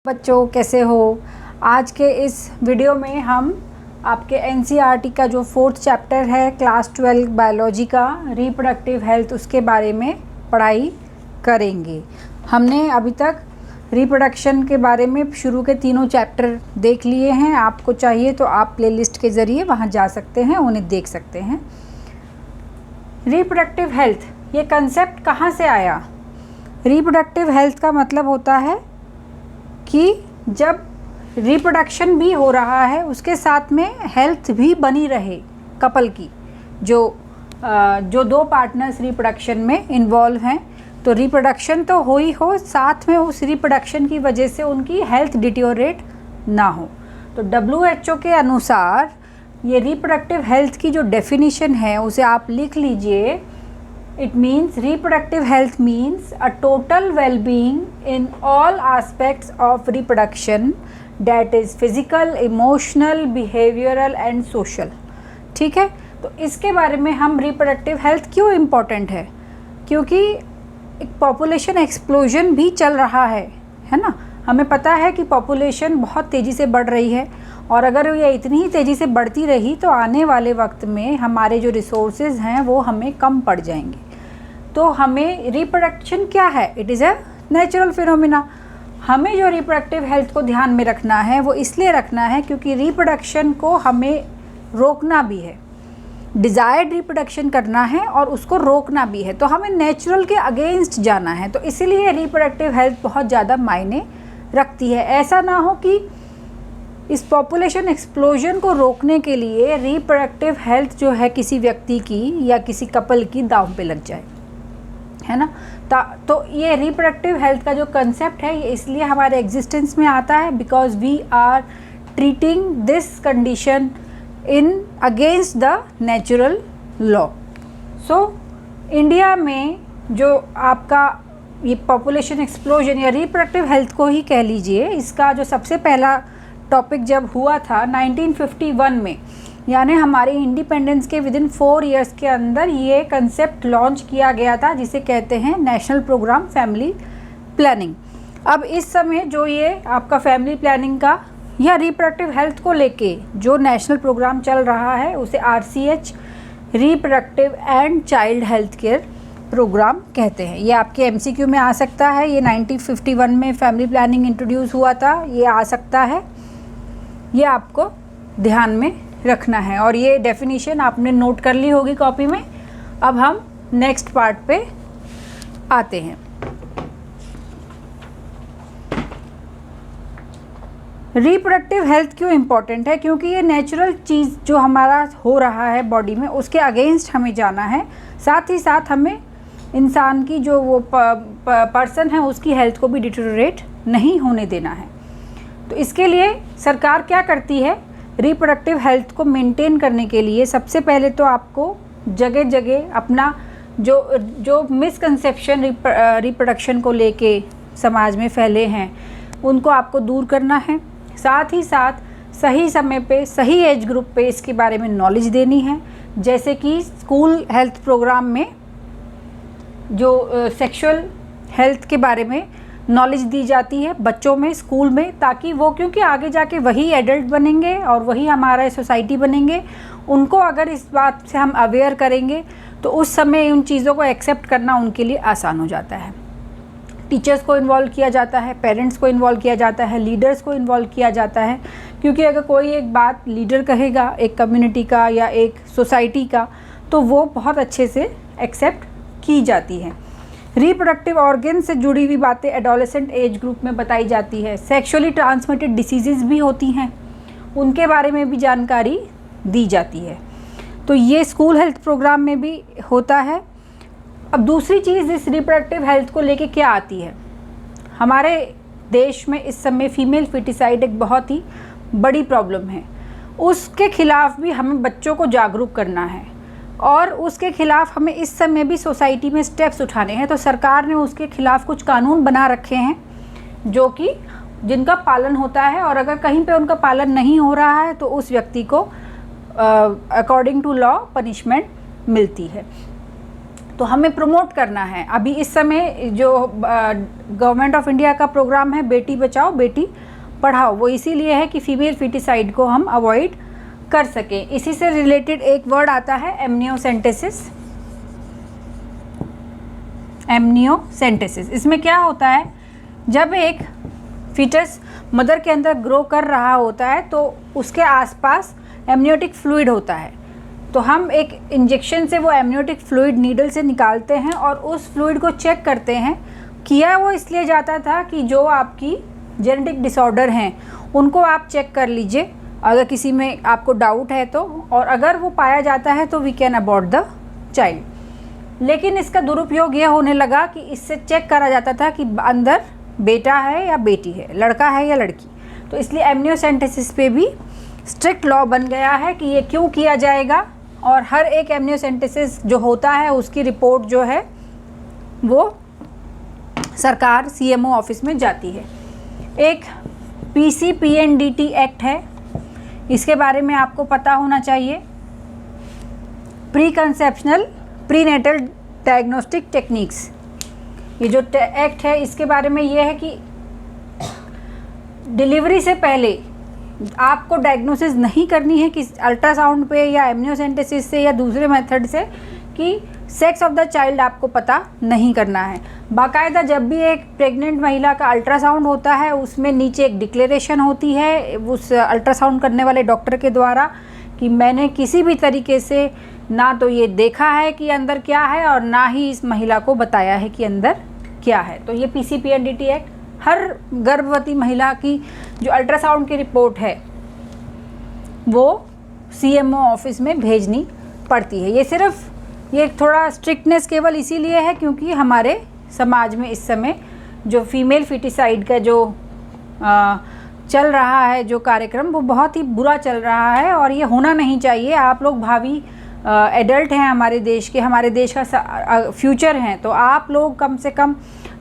बच्चों कैसे हो। आज के इस वीडियो में हम आपके एनसीईआरटी का जो 4th चैप्टर है क्लास 12 बायोलॉजी का रिप्रोडक्टिव हेल्थ उसके बारे में पढ़ाई करेंगे। हमने अभी तक रिप्रोडक्शन के बारे में शुरू के तीनों चैप्टर देख लिए हैं। आपको चाहिए तो आप प्लेलिस्ट के ज़रिए वहां जा सकते हैं, उन्हें देख सकते हैं। रिप्रोडक्टिव हेल्थ ये कंसेप्ट कहाँ से आया? रिप्रोडक्टिव हेल्थ का मतलब होता है कि जब रिप्रोडक्शन भी हो रहा है उसके साथ में हेल्थ भी बनी रहे कपल की, जो दो पार्टनर्स रिप्रोडक्शन में इन्वॉल्व हैं। तो रिप्रोडक्शन तो हो ही हो, साथ में उस रिप्रोडक्शन की वजह से उनकी हेल्थ डिटेरियोरेट ना हो। तो WHO के अनुसार ये रिप्रोडक्टिव हेल्थ की जो डेफिनेशन है उसे आप लिख लीजिए। It means reproductive health means a total well-being in all aspects of reproduction, that is physical, emotional, behavioral and social। ठीक है, तो इसके बारे में हम reproductive health क्यों इम्पोर्टेंट है? क्योंकि एक पॉपुलेशन एक्सप्लोजन भी चल रहा है ना। हमें पता है कि पॉपुलेशन बहुत तेज़ी से बढ़ रही है और अगर ये इतनी ही तेज़ी से बढ़ती रही तो आने वाले वक्त में हमारे जो रिसोर्सेज हैं वो हमें कम पड़ जाएंगे। तो हमें रिप्रोडक्शन क्या है? It is a natural phenomena. हमें जो रिप्रोडक्टिव हेल्थ को ध्यान में रखना है वो इसलिए रखना है क्योंकि रिप्रोडक्शन को हमें रोकना भी है, डिज़ायर्ड रिप्रोडक्शन करना है और उसको रोकना भी है। तो हमें नेचुरल के अगेंस्ट जाना है, तो इसीलिए रिप्रोडक्टिव हेल्थ बहुत ज़्यादा मायने रखती है। ऐसा ना हो कि इस पॉपुलेशन एक्सप्लोजन को रोकने के लिए रिप्रोडक्टिव हेल्थ जो है किसी व्यक्ति की या किसी कपल की दांव पे लग जाए, है ना। तो ये रिप्रोडक्टिव हेल्थ का जो कंसेप्ट है ये इसलिए हमारे एग्जिस्टेंस में आता है because we are treating this condition in against the natural law. So India में जो आपका ये पॉपुलेशन एक्सप्लोजन या रिप्रोडक्टिव हेल्थ को ही कह लीजिए, इसका जो सबसे पहला टॉपिक जब हुआ था 1951 में, यानी हमारे इंडिपेंडेंस के विदिन 4 इयर्स के अंदर ये कंसेप्ट लॉन्च किया गया था जिसे कहते हैं नेशनल प्रोग्राम फैमिली प्लानिंग। अब इस समय जो ये आपका फैमिली प्लानिंग का या रिप्रोडक्टिव हेल्थ को लेके जो नेशनल प्रोग्राम चल रहा है उसे RCH reproductive and child health care program कहते हैं। ये आपके MCQ में आ सकता है। ये 1951 में फैमिली प्लानिंग इंट्रोड्यूस हुआ था, ये आ सकता है, ये आपको ध्यान में रखना है और ये डेफिनेशन आपने नोट कर ली होगी कॉपी में। अब हम नेक्स्ट पार्ट पे आते हैं। रिप्रोडक्टिव हेल्थ क्यों इम्पॉर्टेंट है? क्योंकि ये नेचुरल चीज़ जो हमारा हो रहा है बॉडी में उसके अगेंस्ट हमें जाना है, साथ ही साथ हमें इंसान की जो वो पर्सन है उसकी हेल्थ को भी डिटेरियोरेट नहीं होने देना है। तो इसके लिए सरकार क्या करती है? रिप्रोडक्टिव हेल्थ को मेंटेन करने के लिए सबसे पहले तो आपको जगह जगह अपना जो मिसकंसेप्शन रिप्रोडक्शन को लेके समाज में फैले हैं उनको आपको दूर करना है। साथ ही साथ सही समय पे सही एज ग्रुप पे इसके बारे में नॉलेज देनी है। जैसे कि स्कूल हेल्थ प्रोग्राम में जो सेक्सुअल हेल्थ के बारे में नॉलेज दी जाती है बच्चों में स्कूल में, ताकि वो, क्योंकि आगे जाके वही एडल्ट बनेंगे और वही हमारा सोसाइटी बनेंगे। उनको अगर इस बात से हम अवेयर करेंगे तो उस समय उन चीज़ों को एक्सेप्ट करना उनके लिए आसान हो जाता है। टीचर्स को इन्वॉल्व किया जाता है, पेरेंट्स को इन्वॉल्व किया जाता है, लीडर्स को इन्वॉल्व किया जाता है। क्योंकि अगर कोई एक बात लीडर कहेगा एक कम्युनिटी का या एक सोसाइटी का तो वो बहुत अच्छे से एक्सेप्ट की जाती है। रिप्रोडक्टिव ऑर्गन से जुड़ी हुई बातें एडोलेसेंट एज ग्रुप में बताई जाती है। सेक्सुअली ट्रांसमिटेड डिसीजेज़ भी होती हैं, उनके बारे में भी जानकारी दी जाती है। तो ये स्कूल हेल्थ प्रोग्राम में भी होता है। अब दूसरी चीज़ इस रिप्रोडक्टिव हेल्थ को लेके क्या आती है? हमारे देश में इस समय फीमेल फिटिसाइड एक बहुत ही बड़ी प्रॉब्लम है। उसके खिलाफ भी हमें बच्चों को जागरूक करना है और उसके खिलाफ हमें इस समय भी सोसाइटी में स्टेप्स उठाने हैं। तो सरकार ने उसके खिलाफ कुछ कानून बना रखे हैं जो कि जिनका पालन होता है, और अगर कहीं पे उनका पालन नहीं हो रहा है तो उस व्यक्ति को अकॉर्डिंग टू लॉ पनिशमेंट मिलती है। तो हमें प्रमोट करना है। अभी इस समय जो गवर्नमेंट ऑफ इंडिया का प्रोग्राम है बेटी बचाओ बेटी पढ़ाओ, वो इसीलिए है कि फीमेल फिटिसाइड को हम अवॉइड कर सकें। इसी से रिलेटेड एक वर्ड आता है एमनियोसेंटेसिस। एमनियोसेंटेसिस इसमें क्या होता है, जब एक फीटस मदर के अंदर ग्रो कर रहा होता है तो उसके आसपास एमनियोटिक फ्लूइड होता है, तो हम एक इंजेक्शन से वो एमनियोटिक फ्लूइड नीडल से निकालते हैं और उस फ्लूइड को चेक करते हैं। किया वो इसलिए जाता था कि जो आपकी जेनेटिक डिसऑर्डर हैं उनको आप चेक कर लीजिए, अगर किसी में आपको डाउट है तो, और अगर वो पाया जाता है तो we can abort the child. लेकिन इसका दुरुपयोग ये होने लगा कि इससे चेक करा जाता था कि अंदर बेटा है या बेटी है, लड़का है या लड़की, तो इसलिए एमनियोसेंटेसिस पे भी स्ट्रिक्ट लॉ बन गया है कि ये क्यों किया जाएगा, और हर एक एमनियोसेंटेसिस जो होता है उसकी रिपोर्ट जो है वो सरकार सीएमओ ऑफिस में जाती है। एक PCPNDT एक्ट है, इसके बारे में आपको पता होना चाहिए। Pre conceptional prenatal diagnostic techniques, ये जो एक्ट है इसके बारे में ये है कि डिलीवरी से पहले आपको डायग्नोसिस नहीं करनी है कि अल्ट्रासाउंड पे या एमनियोसेंटेसिस से या दूसरे मेथड से कि सेक्स ऑफ द चाइल्ड आपको पता नहीं करना है। बाकायदा जब भी एक प्रेग्नेंट महिला का अल्ट्रासाउंड होता है उसमें नीचे एक डिक्लेरेशन होती है उस अल्ट्रासाउंड करने वाले डॉक्टर के द्वारा कि मैंने किसी भी तरीके से ना तो ये देखा है कि अंदर क्या है और ना ही इस महिला को बताया है कि अंदर क्या है। तो ये PCPNDT एक्ट हर गर्भवती महिला की जो अल्ट्रासाउंड की रिपोर्ट है वो CMO ऑफिस में भेजनी पड़ती है। ये सिर्फ ये थोड़ा स्ट्रिक्टनेस केवल इसीलिए है क्योंकि हमारे समाज में इस समय जो फीमेल फिटिसाइड का जो चल रहा है जो कार्यक्रम वो बहुत ही बुरा चल रहा है और ये होना नहीं चाहिए। आप लोग भावी एडल्ट हैं हमारे देश के, हमारे देश का फ्यूचर हैं, तो आप लोग कम से कम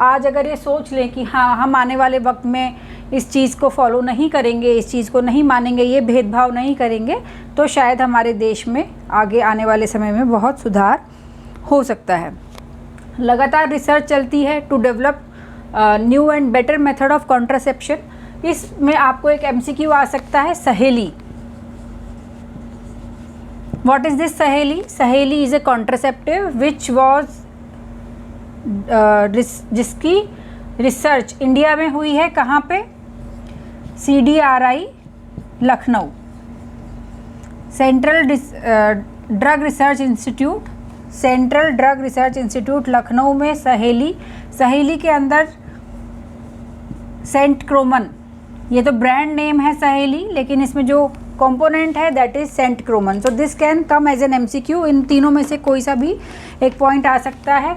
आज अगर ये सोच लें कि हाँ हम आने वाले वक्त में इस चीज़ को फॉलो नहीं करेंगे, इस चीज़ को नहीं मानेंगे, ये भेदभाव नहीं करेंगे, तो शायद हमारे देश में आगे आने वाले समय में बहुत सुधार हो सकता है। लगातार रिसर्च चलती है to develop new and better method of contraception. इसमें आपको एक MCQ आ सकता है, सहेली। व्हाट इज़ दिस सहेली? सहेली is a contraceptive which was जिसकी रिसर्च इंडिया में हुई है, कहाँ पे? CDRI Lucknow, central drug research institute, central drug research institute Lucknow में सहेली के अंदर सेंटक्रोमन, ये तो ब्रांड नेम है सहेली, लेकिन इसमें जो कंपोनेंट है that is centchroman. So this can come as an MCQ। इन तीनों में से कोई सा भी एक पॉइंट आ सकता है।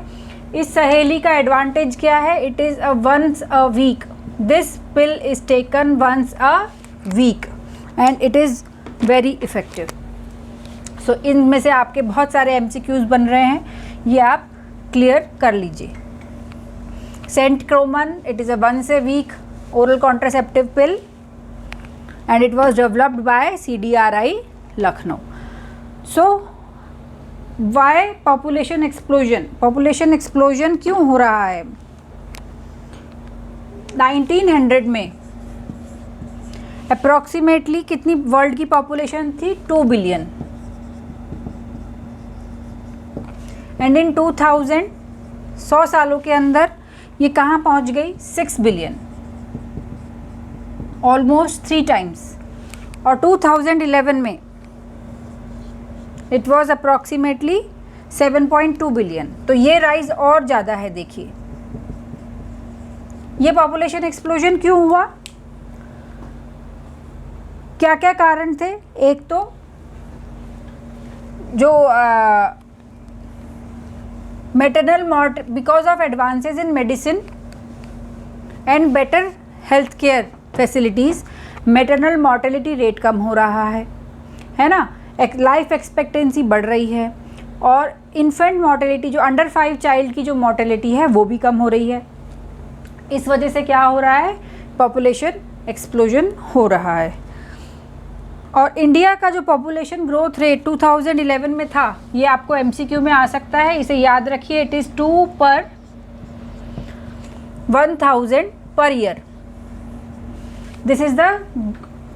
इस सहेली का एडवांटेज क्या है? It is once a week, this pill is taken once a week and it is very effective. So इनमें से आपके बहुत सारे MCQs बन रहे हैं, ये आप क्लियर कर लीजिए। Centchroman, it is a once a week oral contraceptive pill and it was developed by CDRI Lucknow. So why population explosion? Population explosion क्यों हो रहा है? 1900 में अप्रॉक्सीमेटली कितनी वर्ल्ड की पॉपुलेशन थी? 2 बिलियन, एंड इन 2000 100 सालों के अंदर ये कहाँ पहुँच गई? 6 बिलियन, ऑलमोस्ट 3 टाइम्स। और 2011 में इट वॉज अप्रॉक्सीमेटली 7.2 बिलियन। तो ये राइज और ज़्यादा है। देखिए ये पॉपुलेशन एक्सप्लोजन क्यों हुआ, क्या क्या कारण थे? एक तो जो maternal because of advances in medicine and better health care facilities, maternal mortality rate कम हो रहा है ना, लाइफ एक्सपेक्टेंसी बढ़ रही है, और इन्फेंट मॉर्टेलिटी जो अंडर 5 चाइल्ड की जो मॉर्टेलिटी है वो भी कम हो रही है। इस वजह से क्या हो रहा है? पॉपुलेशन एक्सप्लोजन हो रहा है। और इंडिया का जो पॉपुलेशन ग्रोथ रेट 2011 में था, ये आपको एमसीक्यू में आ सकता है, इसे याद रखिए, it is 2/1000 per year. This is the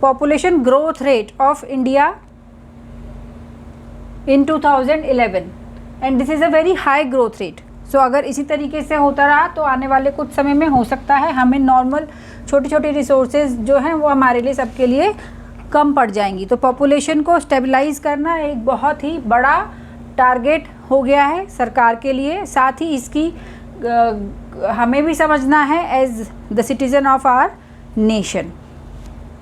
population growth rate of India in 2011 and this is a very high growth rate. So अगर इसी तरीके से होता रहा तो आने वाले कुछ समय में हो सकता है हमें नॉर्मल छोटी छोटी रिसोर्सेज जो हैं वो हमारे लिए सबके लिए कम पड़ जाएंगी. तो पॉपुलेशन को स्टेबलाइज करना एक बहुत ही बड़ा टारगेट हो गया है सरकार के लिए. साथ ही इसकी हमें भी समझना है as the citizen of our nation.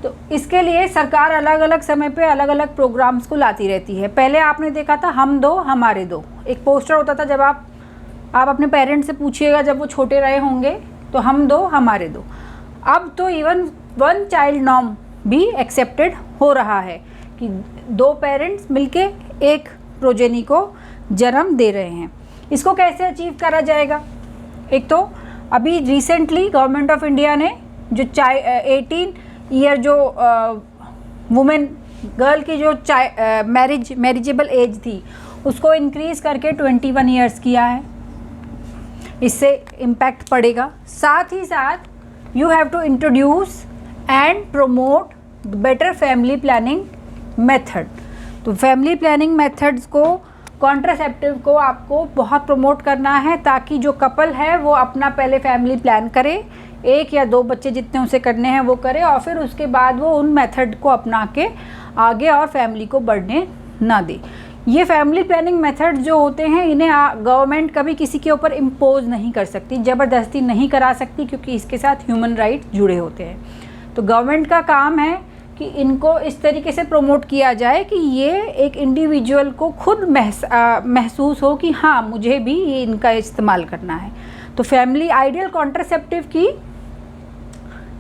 तो इसके लिए सरकार अलग अलग समय पे अलग अलग प्रोग्राम्स को लाती रहती है. पहले आपने देखा था हम दो हमारे दो, एक पोस्टर होता था. जब आप अपने पेरेंट्स से पूछिएगा जब वो छोटे रहे होंगे तो हम दो हमारे दो. अब तो इवन वन चाइल्ड नॉर्म भी एक्सेप्टेड हो रहा है कि दो पेरेंट्स मिलके एक प्रोजेनी को जन्म दे रहे हैं. इसको कैसे अचीव करा जाएगा? एक तो अभी रिसेंटली गवर्नमेंट ऑफ इंडिया ने जो 18 ईयर जो वुमेन गर्ल की जो मैरिजेबल एज थी उसको इंक्रीज़ करके 21 ईयर्स किया है. इससे इम्पैक्ट पड़ेगा. साथ ही साथ you have to introduce and promote better family planning method. तो फैमिली प्लानिंग मेथड्स को, कॉन्ट्रासेप्टिव को आपको बहुत प्रमोट करना है ताकि जो कपल है वो अपना पहले फैमिली प्लान करे, 1 या 2 बच्चे जितने उसे करने हैं वो करे और फिर उसके बाद वो उन मेथड को अपना के आगे और फैमिली को बढ़ने ना दे. ये फैमिली प्लानिंग मेथड जो होते हैं इन्हें गवर्नमेंट कभी किसी के ऊपर इम्पोज नहीं कर सकती, ज़बरदस्ती नहीं करा सकती, क्योंकि इसके साथ ह्यूमन राइट्स जुड़े होते हैं. तो गवर्नमेंट का काम है कि इनको इस तरीके से प्रमोट किया जाए कि ये एक इंडिविजुअल को खुद महसूस हो कि हाँ मुझे भी ये इनका इस्तेमाल करना है. तो फैमिली आइडियल कॉन्ट्रासेप्टिव की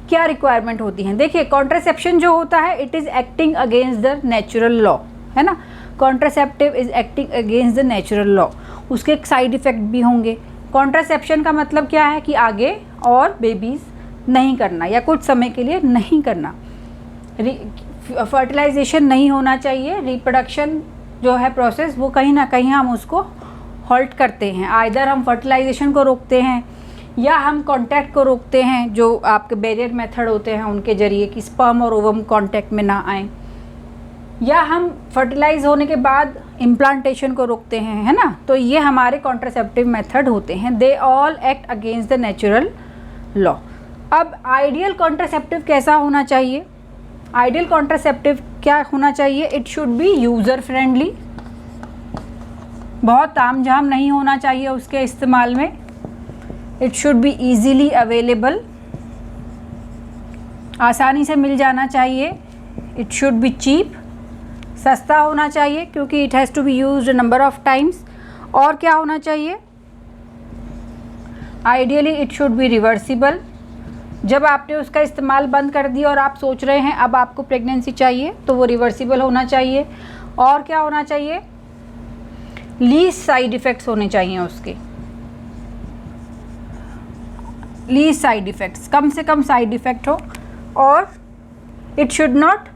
क्या रिक्वायरमेंट होती हैं? देखिए, कॉन्ट्रासेप्शन जो होता है it is acting against the natural law, है ना. Contraceptive is acting against the natural law. उसके साइड इफ़ेक्ट भी होंगे. कॉन्ट्रासेप्शन का मतलब क्या है कि आगे और बेबीज़ नहीं करना या कुछ समय के लिए नहीं करना. फर्टिलाइजेशन नहीं होना चाहिए. रिप्रोडक्शन जो है प्रोसेस वो कहीं ना कहीं हम उसको हॉल्ट करते हैं. आइदर हम फर्टिलाइजेशन को रोकते हैं या हम कांटेक्ट को रोकते हैं, जो आपके बैरियर मेथड होते हैं उनके ज़रिए कि स्पर्म और ओवम कांटेक्ट में ना आए, या हम फर्टिलाइज होने के बाद इम्प्लांटेशन को रोकते हैं, है ना. तो ये हमारे कॉन्ट्रासेप्टिव मेथड होते हैं. They all act against the natural law. अब आइडियल कॉन्ट्रासेप्टिव कैसा होना चाहिए? आइडियल कॉन्ट्रासेप्टिव क्या होना चाहिए? It should B user friendly. बहुत ताम झाम नहीं होना चाहिए उसके इस्तेमाल में. It should B easily available, आसानी से मिल जाना चाहिए. इट शुड बी चीप, सस्ता होना चाहिए क्योंकि it has to be used number of times. और क्या होना चाहिए? Ideally it should be reversible. जब आपने उसका इस्तेमाल बंद कर दिया और आप सोच रहे हैं अब आपको प्रेगनेंसी चाहिए तो वो रिवर्सिबल होना चाहिए. और क्या होना चाहिए? लीस्ट साइड इफ़ेक्ट्स होने चाहिए उसके. लीस्ट साइड इफ़ेक्ट्स, कम से कम साइड इफ़ेक्ट हो. और it should not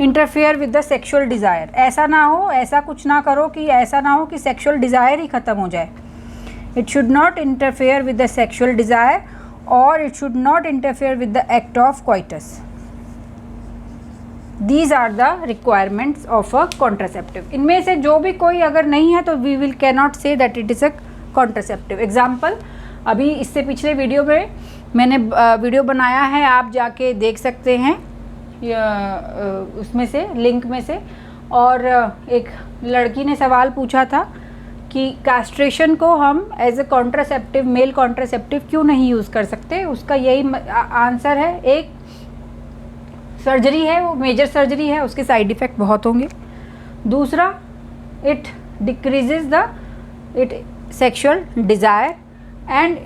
interfere with the sexual desire. ऐसा ना हो, ऐसा कुछ ना करो कि ऐसा ना हो कि सेक्शुअल डिज़ायर ही ख़त्म हो जाए. It should not interfere with the sexual desire और it should not interfere with the act of coitus. These are the requirements of a contraceptive. इनमें से जो भी कोई अगर नहीं है तो we will cannot say that it is a contraceptive. Example, अभी इससे पिछले वीडियो में मैंने वीडियो बनाया है, आप जाके देख सकते हैं उसमें से, लिंक में से. और एक लड़की ने सवाल पूछा था कि कास्ट्रेशन को हम as a contraceptive, male contraceptive क्यों नहीं यूज़ कर सकते. उसका यही आंसर है, एक सर्जरी है, वो मेजर सर्जरी है, उसके साइड इफ़ेक्ट बहुत होंगे. दूसरा, it decreases the sexual desire and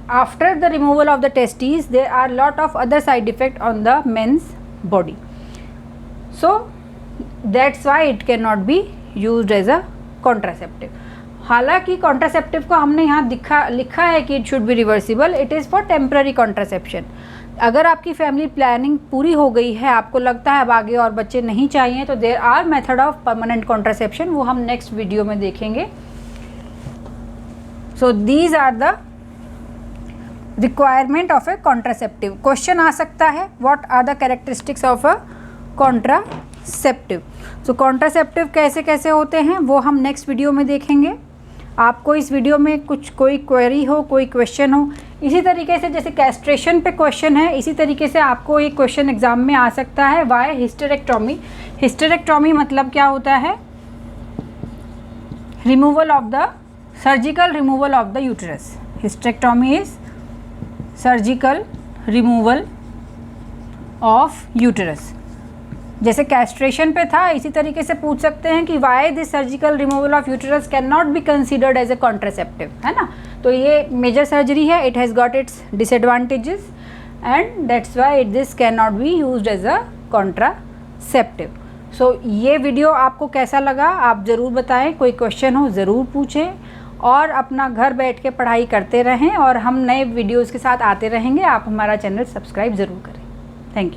after the removal of the testes there are lot of other side effect on the men's body. So that's why it cannot be used as a contraceptive. हालांकि contraceptive को हमने यहाँ लिखा है कि it should be reversible. It is for temporary contraception. अगर आपकी family planning पूरी हो गई है, आपको लगता है अब आगे और बच्चे नहीं चाहिए, तो there are method of permanent contraception, वो हम नेक्स्ट वीडियो में देखेंगे। So these are the requirement of a contraceptive. Question आ सकता है, what are the characteristics of a contraceptive. So contraceptive कैसे कैसे होते हैं वो हम नेक्स्ट वीडियो में देखेंगे। आपको इस वीडियो में कुछ कोई क्वेरी हो, कोई क्वेश्चन हो, इसी तरीके से जैसे कैस्ट्रेशन पे क्वेश्चन है, इसी तरीके से आपको एक क्वेश्चन एग्जाम में आ सकता है, वाई हिस्टेरेक्टोमी। हिस्टेरेक्टोमी मतलब क्या होता है? Removal of the surgical removal of the uterus. Hysterectomy is surgical removal of uterus. जैसे कैस्ट्रेशन पे था, इसी तरीके से पूछ सकते हैं कि why this surgical removal of uterus can not be considered as a contraceptive, है ना। तो ये मेजर सर्जरी है, it has got its disadvantages and that's why this can not be used as a contraceptive. So ये video आपको कैसा लगा आप ज़रूर बताएं, कोई क्वेश्चन हो ज़रूर पूछें और अपना घर बैठ के पढ़ाई करते रहें और हम नए वीडियोज़ के साथ आते रहेंगे। आप हमारा चैनल सब्सक्राइब ज़रूर करें। Thank you.